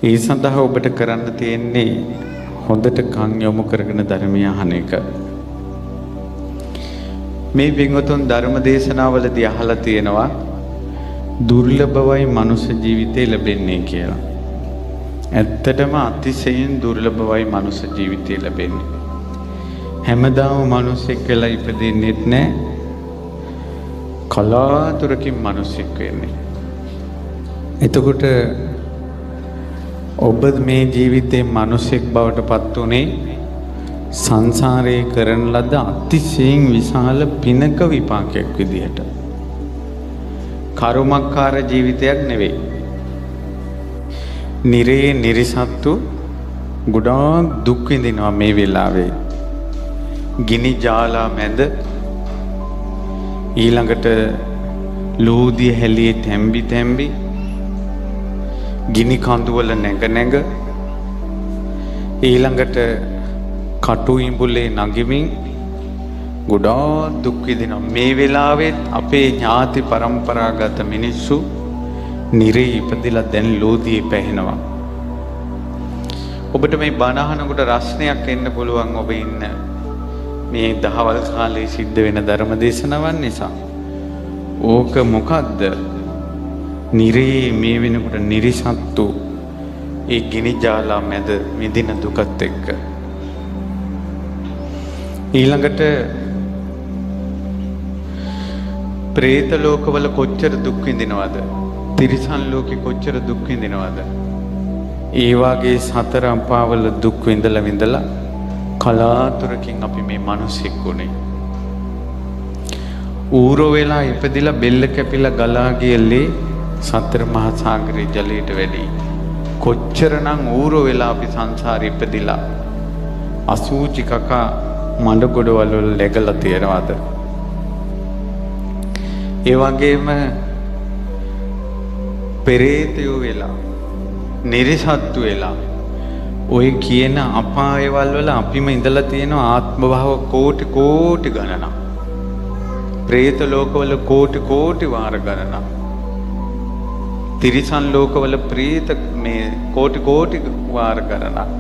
ඒ සඳහා ඔබට කරන්න තියෙන්නේ හොඳට කන් යොමු කරගෙන ධර්මය අහන එක. මේ පින්වතුන් ධර්ම දේශනාවලදී අහලා තියෙනවා දුර්ලභවයි මනුෂ්‍ය ජීවිතේ ලැබෙන්නේ කියලා. ඇත්තටම අතිශයින් දුර්ලභවයි මනුෂ්‍ය ජීවිතේ ලැබෙන්නේ. හැමදාම මිනිසෙක් වෙලා ඉපදෙන්නෙත් නැහැ. කලාතුරකින් මිනිසෙක් වෙන්නේ. එතකොට ඔබ මේ ජීවිතේ මිනිසෙක් බවට පත් උනේ සංසාරේ කරන ලද අතිශයින් විශාල පිනක විපාකයක් විදිහට. කර්මකාර ජීවිතයක් නෙවෙයි. නිරේ නිරිසත්තු ගොඩාක් දුක් විඳිනවා මේ වෙලාවේ. ගිනි ජාලා මැද ඊළඟට ලෝදිය හැලියේ තැම්බි තැම්බි ගිනි කඳුවල නැග ඊළඟට කටු ඉඹුලේ නගිමින් ගොඩාක් දුක් විඳිනවා. මේ වෙලාවෙත් අපේ ඥාති පරම්පරාගත මිනිස්සු නිරේ ඉපදිලා දැන් ලෝදියේ පැහෙනවා. ඔබට මේ බණ අහනකොට රස්නයක් එන්න පුළුවන් ඔබ ඉන්න මේ දහවල් කාලේ සිද්ධ වෙන ධර්ම දේශනාවන් නිසා. ඕක මොකද්ද? නිරේ මේ වෙනකොට නිරිසත්තු ඒ ගිනි ජාලා මැද විඳින දුකත් එක්ක. ඊළඟට പ്രേත ලෝකවල කොච්චර දුක් විඳිනවද? තිරිසන් ලෝකෙ කොච්චර දුක් විඳිනවද? ඒ වාගේ සතර අපාවල දුක් විඳලා කලාතුරකින් අපි මේ මිනිස්සෙක් උනේ. ඌරෝ වෙලා ඉපදිලා බෙල්ල කැපිලා ගලා ගියලේ සතර මහා සාගරේ ජලයට වැඩි. කොච්චරනම් ඌරෝ වෙලා අපි සංසාරේ ඉපදිලා අසූචි කකා මඩ ගොඩවල läගලා තියෙනවද? ඒ වගේම පෙරේතයෝ වෙලා නිරිසත්තු වෙලා ඔය කියන අපායවල වල අපිම ඉඳලා තියෙන ආත්ම භාව කෝටි ගණනක්. പ്രേත ලෝකවල කෝටි වාර ගණනක්. තිරිසන් ලෝකවල പ്രേත මේ කෝටි වාර ගණනක්.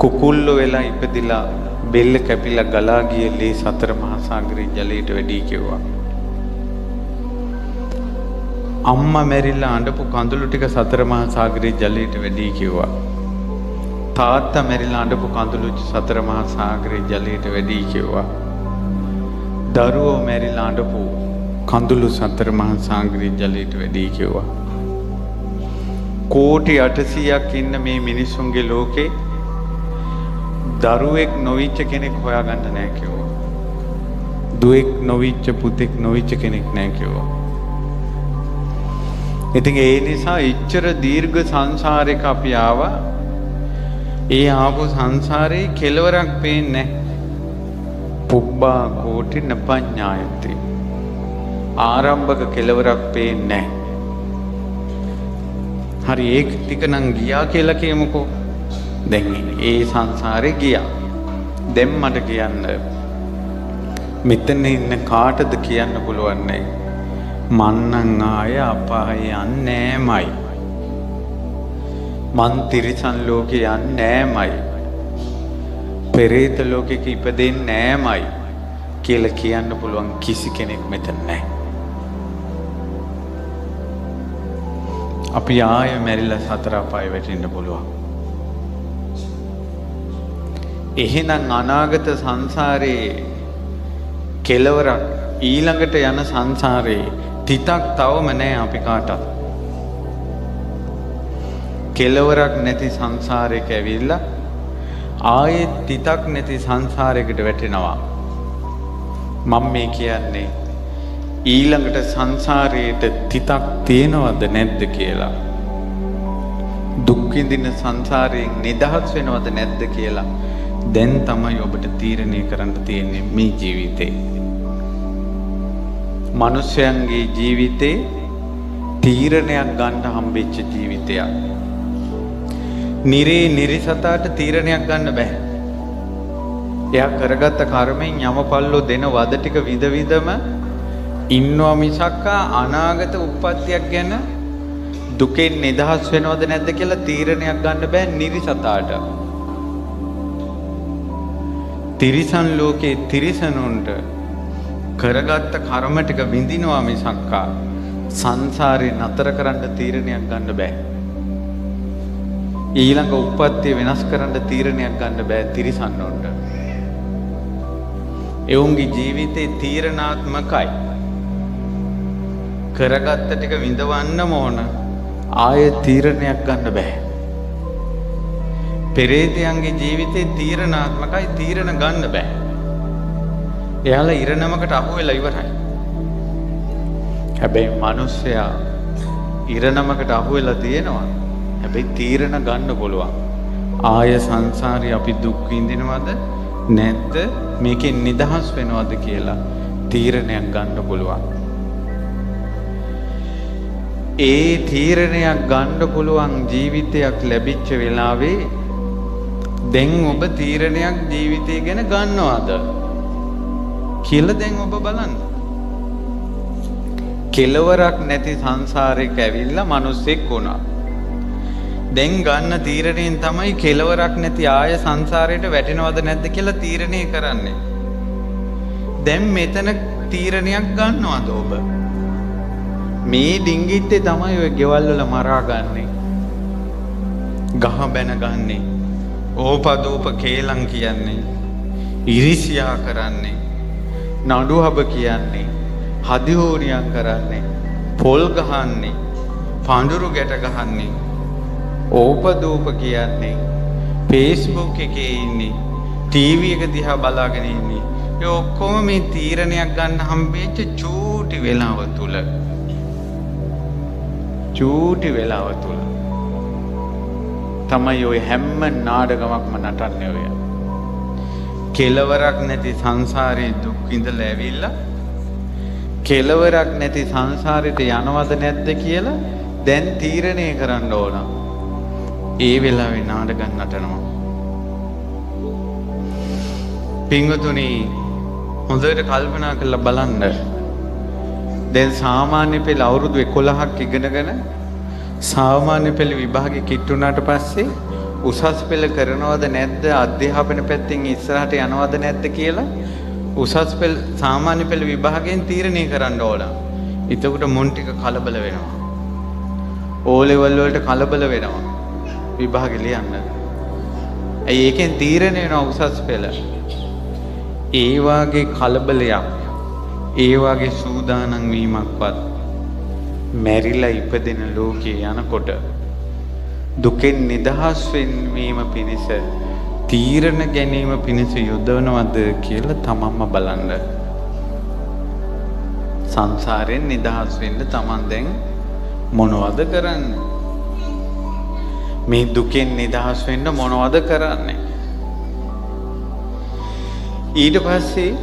කුකුල්ලෝ වෙලා ඉපදිලා බෙල්ල කැපිලා ගලා ගියලේ සතර මහා සාගරේ ජලයට වැඩි කිව්වා. අම්මා මැරිලා අඬපු කඳුළු ටික සතර මහා සාගරේ ජලයට වැඩි කිව්වා. තාත්තා මැරිලා අඬපු කඳුළු සතර මහා සාගරේ ජලයට වැඩි කිව්වා. දරුවෝ මැරිලා අඬපු කඳුළු සතර මහා සාගරේ ජලයට වැඩි කිව්වා. කෝටි 800ක් ඉන්න මේ මිනිසුන්ගේ ලෝකේ දරුවෙක් නොවිච්ච කෙනෙක් හොයාගන්න නැහැ කිව්වා. දුවෙක් නොවිච්ච පුතෙක් නොවිච්ච කෙනෙක් නැහැ කිව්වා. ඉතින් ඒ නිසා ඉච්ඡර දීර්ඝ සංසාරයක අපි ආවා. ඒ ආපු සංසාරේ කෙලවරක් පේන්නේ නැහැ. පුබ්බා කෝටි නපඤ්ඤායති. ආරම්භක කෙලවරක් පේන්නේ නැහැ. හරි ඒක ටික නම් ගියා කියලා කියමුකෝ. දැන් ඒ සංසාරේ ගියා. දැන් මට කියන්න මෙතන ඉන්න කාටද කියන්න පුළුවන් නැහැ. මන්නම් ආය අපාය යන්නේ නැමයි. මන් තිරිසන් ලෝකේ යන්නේ නැමයි. පෙරේත ලෝකෙක ඉපදෙන්නේ නැමයි කියලා කියන්න පුළුවන් කිසි කෙනෙක් මෙතන නැහැ. අපි ආය මැරිලා සතර අපාය වැටෙන්න පුළුවන්. එහෙනම් අනාගත සංසාරේ කෙලවරක් ඊළඟට යන සංසාරේ තිතක් තවම නැහැ අපි කාටවත්. කෙලවරක් නැති සංසාරයක ඇවිල්ලා ආයෙත් තිතක් නැති සංසාරයකට වැටෙනවා. මම මේ කියන්නේ ඊළඟට සංසාරයේට තිතක් තියෙනවද නැද්ද කියලා. දුක් විඳින සංසාරයෙන් නිදහස් වෙනවද නැද්ද කියලා දැන් තමයි ඔබට තීරණය කරන්න තියෙන්නේ මේ ජීවිතේ. මිනිස්යන්ගේ ජීවිතේ තීරණයක් ගන්න හම්බෙච්ච ජීවිතයක්. නිරේ නිරිසතාට තීරණයක් ගන්න බෑ. එයා කරගත්ත කර්මෙන් යමපල්ලෝ දෙන වද ටික විඳ විඳම ඉන්නවා මිසක් අනාගත උප්පත්තියක් ගැන දුකෙන් නිදහස් වෙනවද නැද්ද කියලා තීරණයක් ගන්න බෑ නිරිසතාට. තිරිසන් ලෝකේ තිරිසනුන්ට කරගත්ත කර්ම ටික විඳිනවා මිසක්කා සංසාරේ නතර කරන්න තීරණයක් ගන්න බෑ. ඊළඟ උප්පත්තිය වෙනස් කරන්න තීරණයක් ගන්න බෑ තිරිසන්නුන්ට. එවුන්ගේ ජීවිතේ තීරණාත්මකයි. කරගත්ත ටික විඳවන්න ඕන. ආයෙ තීරණයක් ගන්න බෑ. පෙරේතයන්ගේ ජීවිතේ තීරණාත්මකයි, තීරණ ගන්න බෑ. එයාලා ඉරණමකට අහු වෙලා ඉවරයි. හැබැයි මිනිස්සයා ඉරණමකට අහු වෙලා තියෙනවා. හැබැයි තීරණ ගන්න පුළුවන්. ආය සංසාරේ අපි දුක් විඳිනවද නැද්ද මේකෙන් නිදහස් වෙනවද කියලා තීරණයක් ගන්න පුළුවන්. ඒ තීරණයක් ගන්න පුළුවන් ජීවිතයක් ලැබිච්ච වෙලාවේ දැන් ඔබ තීරණයක් ජීවිතය ගැන ගන්නවද කියලා දැන් ඔබ බලන්න. කෙලවරක් නැති සංසාරයක ඇවිල්ලා මිනිස්සෙක් වුණා. දැන් ගන්න තීරණයෙන් තමයි කෙලවරක් නැති ආය සංසාරයට වැටෙනවද නැද්ද කියලා තීරණය කරන්නේ. දැන් මෙතන තීරණයක් ගන්නවද ඔබ? මේ ඩිංගිත්තේ තමයි ඔය ගෙවල් වල මරා ගන්නෙ. ගහ බැන ගන්නෙ. ඕපදූප කේලම් කියන්නේ. ඉරිසියා කරන්නේ. නඩුහබ කියන්නේ. හදිහෝරියම් කරන්නේ. පොල් ගහන්නේ. පඳුරු ගැට ගහන්නේ. ඕපදූප කියන්නේ. Facebook එකේ ඉන්නේ. ටීවී එක දිහා බලාගෙන ඉන්නේ. ඒ ඔක්කොම මේ තීරණයක් ගන්න හම්බෙච්ච චූටි වෙලාව තුල චූටි වෙලාව තුල තමයි ඔය හැම නාඩගමක්ම නටන්නේ ඔය. කෙලවරක් නැති සංසාරේ දුක් විඳලා ඇවිල්ලා කෙලවරක් නැති සංසාරෙට යනවද නැද්ද කියලා දැන් තීරණය කරන්න ඕන. ඒ වෙලාවේ නාඩගම් නටනවා. පින්වතුනි හොඳට කල්පනා කරලා බලන්න. දැන් සාමාන්‍ය පෙළ අවුරුදු 11ක් ඉගෙනගෙන සාමාන්‍ය පෙළ විභාගෙ කිට්ටුනාට පස්සේ උසස් පෙළ කරනවද නැද්ද අධ්‍යාපන පැත්තෙන් ඉස්සරහට යනවද නැද්ද කියලා උසස් පෙළ සාමාන්‍ය පෙළ විභාගයෙන් තීරණය කරන්න ඕන. එතකොට මොන් ටික කලබල වෙනවා. ඕ ලෙවල් වලට කලබල වෙනවා. විභාගෙ ලියන්න. ඇයි ඒකෙන් තීරණය වෙනවා උසස් පෙළ. ඒ වාගේ කලබලයක් ඒ වගේ සූදානම් වීමක්වත් මැරිලා ඉපදෙන ලෝකේ යනකොට දුකෙන් නිදහස් වීම පිණිස තීරණ ගැනීම පිණිස යොදවනවද කියලා තමන්ම බලන්න. සංසාරයෙන් නිදහස් වෙන්න තමන් දැන් මොනවද කරන්නේ? මේ දුකෙන් නිදහස් වෙන්න මොනවද කරන්නේ? ඊට පස්සේ